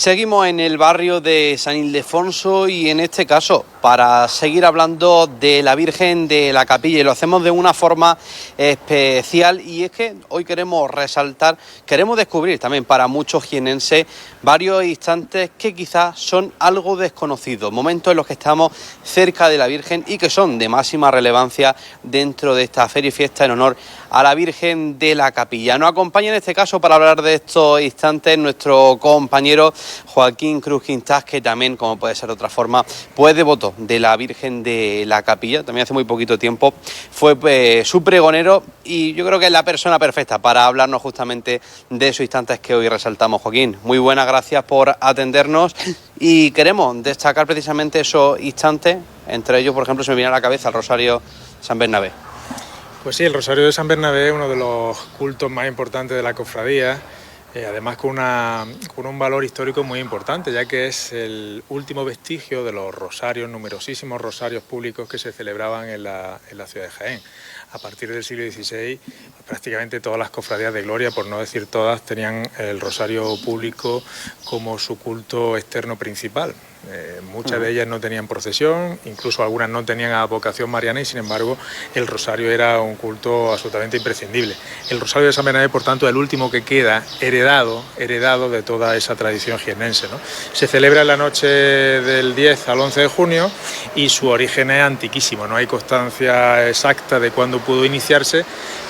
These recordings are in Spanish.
Seguimos en el barrio de San Ildefonso y en este caso para seguir hablando de la Virgen de la Capilla, y lo hacemos de una forma especial, y es que hoy queremos resaltar, queremos descubrir también para muchos jienenses varios instantes que quizás son algo desconocidos, momentos en los que estamos cerca de la Virgen y que son de máxima relevancia dentro de esta feria y fiesta en honor a la Virgen de la Capilla. Nos acompaña en este caso para hablar de estos instantes nuestro compañero Joaquín Cruz Quintás, que también, como puede ser de otra forma, pues devoto de la Virgen de la Capilla. También hace muy poquito tiempo fue su pregonero, y yo creo que es la persona perfecta para hablarnos justamente de esos instantes que hoy resaltamos. Joaquín, muy buenas gracias por atendernos, y queremos destacar precisamente esos instantes. Entre ellos, por ejemplo, se me viene a la cabeza el Rosario San Bernabé. Pues sí, el Rosario de San Bernabé es uno de los cultos más importantes de la cofradía, además con un valor histórico muy importante, ya que es el último vestigio de los rosarios, numerosísimos rosarios públicos que se celebraban en la ciudad de Jaén. A partir del siglo XVI, prácticamente todas las cofradías de gloria, por no decir todas, tenían el rosario público como su culto externo principal. Muchas de ellas no tenían procesión, incluso algunas no tenían advocación mariana, y sin embargo el rosario era un culto absolutamente imprescindible. El Rosario de San Bernabé, por tanto, es el último que queda heredado de toda esa tradición jiennense, ¿no? Se celebra en la noche del 10 al 11 de junio y su origen es antiquísimo. No hay constancia exacta de cuándo pudo iniciarse,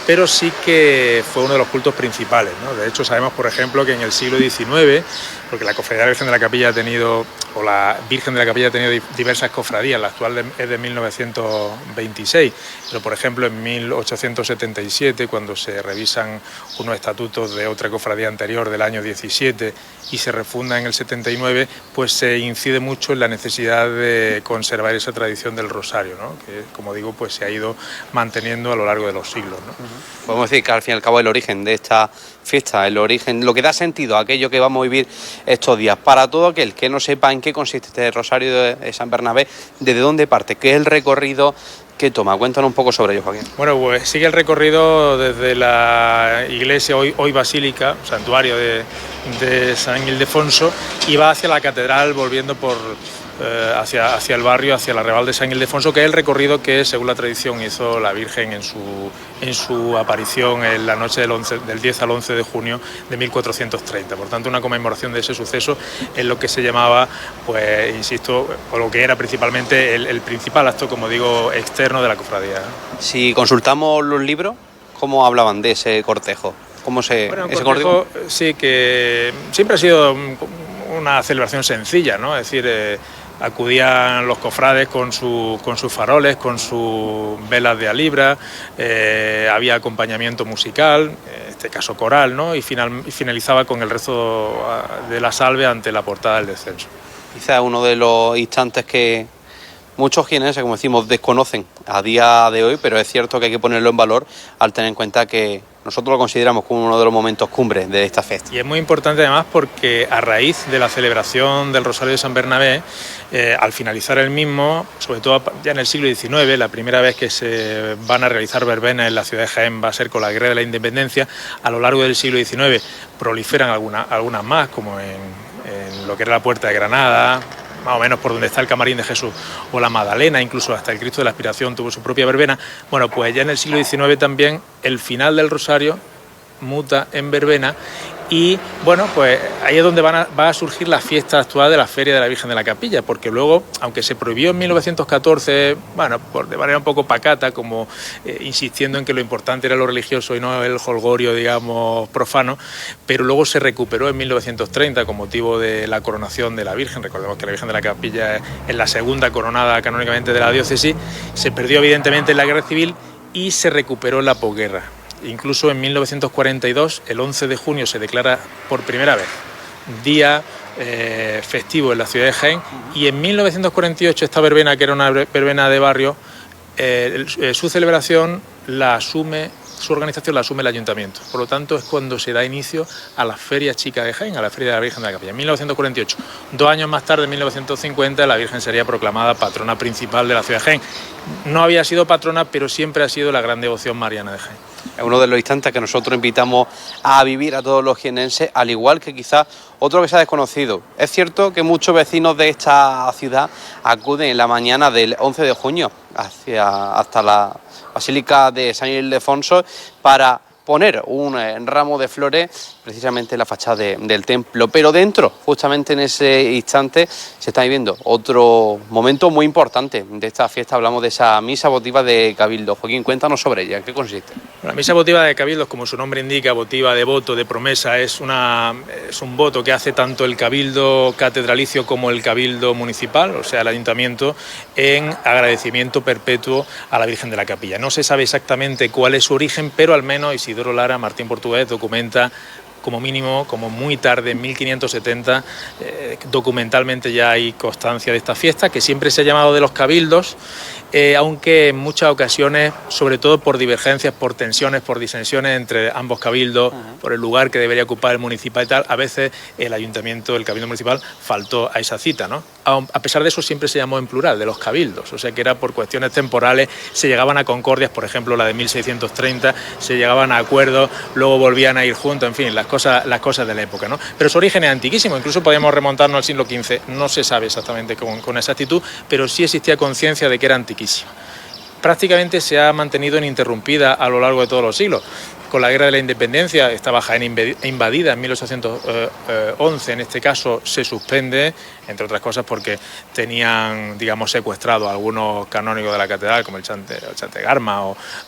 pero sí que fue uno de los cultos principales, ¿no? De hecho, sabemos, por ejemplo, que en el siglo XIX, porque la Cofradía de la Virgen de la Capilla ha tenido, o la Virgen de la Capilla ha tenido diversas cofradías, la actual es de 1926, pero por ejemplo en 1877, cuando se revisan unos estatutos de otra cofradía anterior del año 17 y se refunda en el 79, pues se incide mucho en la necesidad de conservar esa tradición del rosario, ¿no? Que, como digo, pues se ha ido manteniendo a lo largo de los siglos, ¿no? Podemos decir que al fin y al cabo el origen de esta fiesta, el origen, lo que da sentido a aquello que vamos a vivir estos días. Para todo aquel que no sepa en qué consiste este Rosario de San Bernabé, ¿desde dónde parte? ¿Qué es el recorrido que toma? Cuéntanos un poco sobre ello, Joaquín. Bueno, pues sigue el recorrido desde la iglesia, hoy basílica, santuario de San Ildefonso, y va hacia la catedral, volviendo hacia el barrio, hacia el arrabal de San Ildefonso, que es el recorrido que, según la tradición, hizo la Virgen en su aparición en la noche del 10 al 11 de junio de 1430. Por tanto, una conmemoración de ese suceso en lo que se llamaba, pues insisto, o lo que era principalmente el principal acto, como digo, externo de la cofradía. Si consultamos los libros, ¿cómo hablaban de ese cortejo? Bueno, ese cortejo sí, que siempre ha sido una celebración sencilla, ¿no? Es decir, acudían los cofrades con sus faroles, con sus velas de alibra, había acompañamiento musical, en este caso coral, ¿no? Y finalizaba con el rezo de la salve ante la portada del descenso. Quizás uno de los instantes que muchos jienenses, como decimos, desconocen a día de hoy, pero es cierto que hay que ponerlo en valor al tener en cuenta que nosotros lo consideramos como uno de los momentos cumbres de esta fiesta. Y es muy importante además porque a raíz de la celebración del Rosario de San Bernabé, al finalizar el mismo, sobre todo ya en el siglo XIX, la primera vez que se van a realizar verbenas en la ciudad de Jaén va a ser con la Guerra de la Independencia. A lo largo del siglo XIX proliferan algunas más, como en lo que era la Puerta de Granada, más o menos por donde está el Camarín de Jesús, o la Magdalena, incluso hasta el Cristo de la Aspiración tuvo su propia verbena. Bueno, pues ya en el siglo XIX también el final del Rosario muta en verbena, y bueno, pues ahí es donde va a surgir la fiesta actual de la Feria de la Virgen de la Capilla, porque luego, aunque se prohibió en 1914, bueno, de manera un poco pacata, como insistiendo en que lo importante era lo religioso y no el jolgorio, digamos, profano, pero luego se recuperó en 1930 con motivo de la coronación de la Virgen. Recordemos que la Virgen de la Capilla es la segunda coronada canónicamente de la diócesis. Se perdió evidentemente en la Guerra Civil y se recuperó en la posguerra. Incluso en 1942, el 11 de junio, se declara por primera vez día festivo en la ciudad de Jaén, y en 1948 esta verbena, que era una verbena de barrio, su celebración su organización la asume el ayuntamiento. Por lo tanto, es cuando se da inicio a la Feria Chica de Jaén, a la Feria de la Virgen de la Capilla. En 1948, 2 años más tarde, en 1950, la Virgen sería proclamada patrona principal de la ciudad de Jaén. No había sido patrona, pero siempre ha sido la gran devoción mariana de Jaén. Es uno de los instantes que nosotros invitamos a vivir a todos los jienenses, al igual que quizás otro que se ha desconocido. Es cierto que muchos vecinos de esta ciudad acuden en la mañana del 11 de junio hasta la Basílica de San Ildefonso para poner un ramo de flores precisamente en la fachada del templo, pero dentro, justamente en ese instante, se está viviendo otro momento muy importante de esta fiesta. Hablamos de esa misa votiva de Cabildo. Joaquín, cuéntanos sobre ella, ¿en qué consiste? La misa votiva de Cabildo, como su nombre indica, votiva de voto, de promesa, es un voto que hace tanto el Cabildo catedralicio como el Cabildo municipal, o sea, el ayuntamiento, en agradecimiento perpetuo a la Virgen de la Capilla. No se sabe exactamente cuál es su origen, pero al menos Isidoro Lara, Martín Portugués, documenta como mínimo, como muy tarde, en 1570, documentalmente ya hay constancia de esta fiesta, que siempre se ha llamado de los cabildos, aunque en muchas ocasiones, sobre todo por divergencias, por tensiones, por disensiones entre ambos cabildos, por el lugar que debería ocupar el municipal y tal, a veces el ayuntamiento, el cabildo municipal, faltó a esa cita, ¿no? A pesar de eso siempre se llamó en plural, de los cabildos, o sea que era por cuestiones temporales, se llegaban a concordias, por ejemplo la de 1630, se llegaban a acuerdos, luego volvían a ir juntos, en fin, las cosas de la época, ¿no? Pero su origen es antiquísimo, incluso podemos remontarnos al siglo XV, no se sabe exactamente con exactitud, pero sí existía conciencia de que era antiquísimo. Prácticamente se ha mantenido ininterrumpida a lo largo de todos los siglos. Con la Guerra de la Independencia estaba Jaén invadida en 1811, en este caso se suspende, entre otras cosas porque tenían, digamos, secuestrado a algunos canónigos de la catedral, como el Chantegarma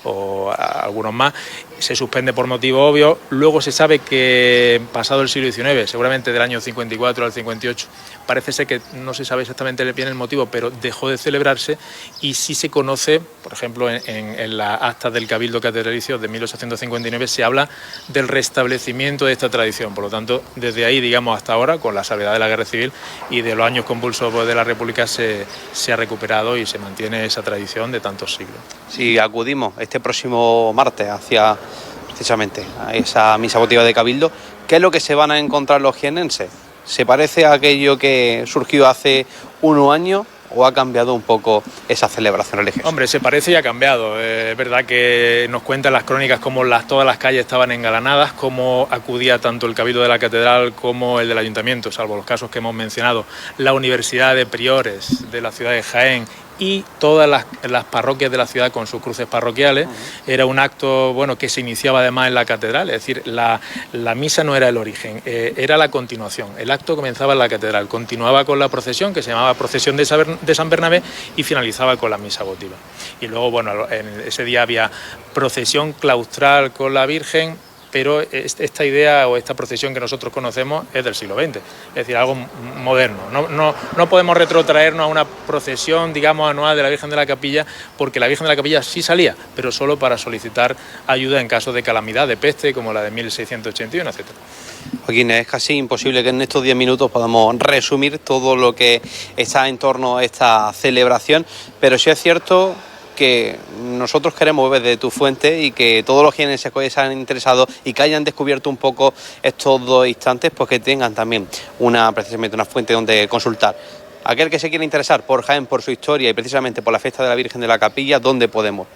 o algunos más. Se suspende por motivo obvio. Luego se sabe que pasado el siglo XIX, seguramente del año 54 al 58, parece ser que no se sabe exactamente bien el motivo, pero dejó de celebrarse y sí se conoce, por ejemplo, en las actas del Cabildo Catedralicio de 1859 se habla del restablecimiento de esta tradición. Por lo tanto, desde ahí, digamos, hasta ahora, con la salvedad de la Guerra Civil y de los años convulsos de la República, se ha recuperado y se mantiene esa tradición de tantos siglos. Si acudimos este próximo martes hacia precisamente a esa misa votiva de Cabildo, ¿qué es lo que se van a encontrar los jienenses? ¿Se parece a aquello que surgió hace unos años o ha cambiado un poco esa celebración religiosa? Hombre, se parece y ha cambiado. Es verdad que nos cuentan las crónicas cómo todas las calles estaban engalanadas, cómo acudía tanto el Cabildo de la Catedral como el del Ayuntamiento, salvo los casos que hemos mencionado, la Universidad de Priores de la ciudad de Jaén y todas las parroquias de la ciudad con sus cruces parroquiales. Era un acto, bueno, que se iniciaba además en la catedral, es decir, la misa no era el origen, era la continuación. El acto comenzaba en la catedral, continuaba con la procesión, que se llamaba Procesión de San Bernabé, y finalizaba con la misa votiva. Y luego, bueno, en ese día había procesión claustral con la Virgen, pero esta idea o esta procesión que nosotros conocemos es del siglo XX, es decir, algo moderno. No podemos retrotraernos a una procesión, digamos, anual de la Virgen de la Capilla, porque la Virgen de la Capilla sí salía, pero solo para solicitar ayuda en caso de calamidad, de peste, como la de 1681, etc. Joaquín, es casi imposible que en estos 10 minutos podamos resumir todo lo que está en torno a esta celebración, pero sí es cierto que nosotros queremos beber de tu fuente y que todos los jienenses que se han interesado y que hayan descubierto un poco estos dos instantes, pues que tengan también precisamente una fuente donde consultar. Aquel que se quiera interesar por Jaén, por su historia y precisamente por la fiesta de la Virgen de la Capilla, ¿dónde podemos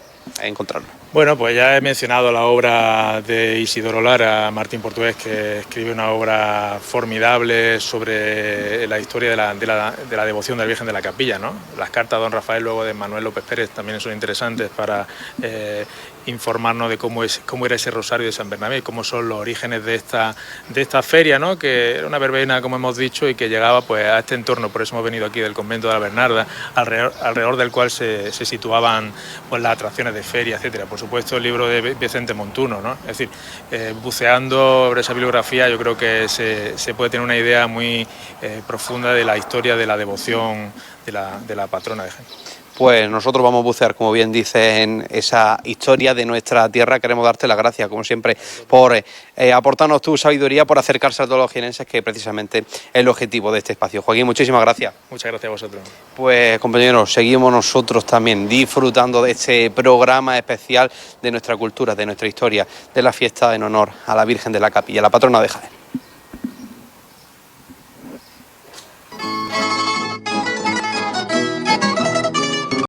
encontrarlo? Bueno, pues ya he mencionado la obra de Isidoro Lara, Martín Portugués, que escribe una obra formidable sobre la historia de la devoción de la Virgen de la Capilla, ¿no? Las cartas de don Rafael, luego de Manuel López Pérez, también son interesantes para informarnos de cómo era ese rosario de San Bernabé, cómo son los orígenes de esta feria, ¿no? Que era una verbena, como hemos dicho, y que llegaba pues a este entorno. Por eso hemos venido aquí del convento de la Bernarda, alrededor del cual se situaban pues las atracciones de feria, etcétera. Por supuesto, el libro de Vicente Montuno, ¿no? Es decir, buceando sobre esa bibliografía, yo creo que se puede tener una idea muy profunda de la historia de la devoción de la patrona de Jaén. Pues nosotros vamos a bucear, como bien dices, en esa historia de nuestra tierra. Queremos darte las gracias, como siempre, por aportarnos tu sabiduría, por acercarse a todos los jienenses, que precisamente es el objetivo de este espacio. Joaquín, muchísimas gracias. Muchas gracias a vosotros. Pues, compañeros, seguimos nosotros también disfrutando de este programa especial de nuestra cultura, de nuestra historia, de la fiesta en honor a la Virgen de la Capilla, la patrona de Jaén.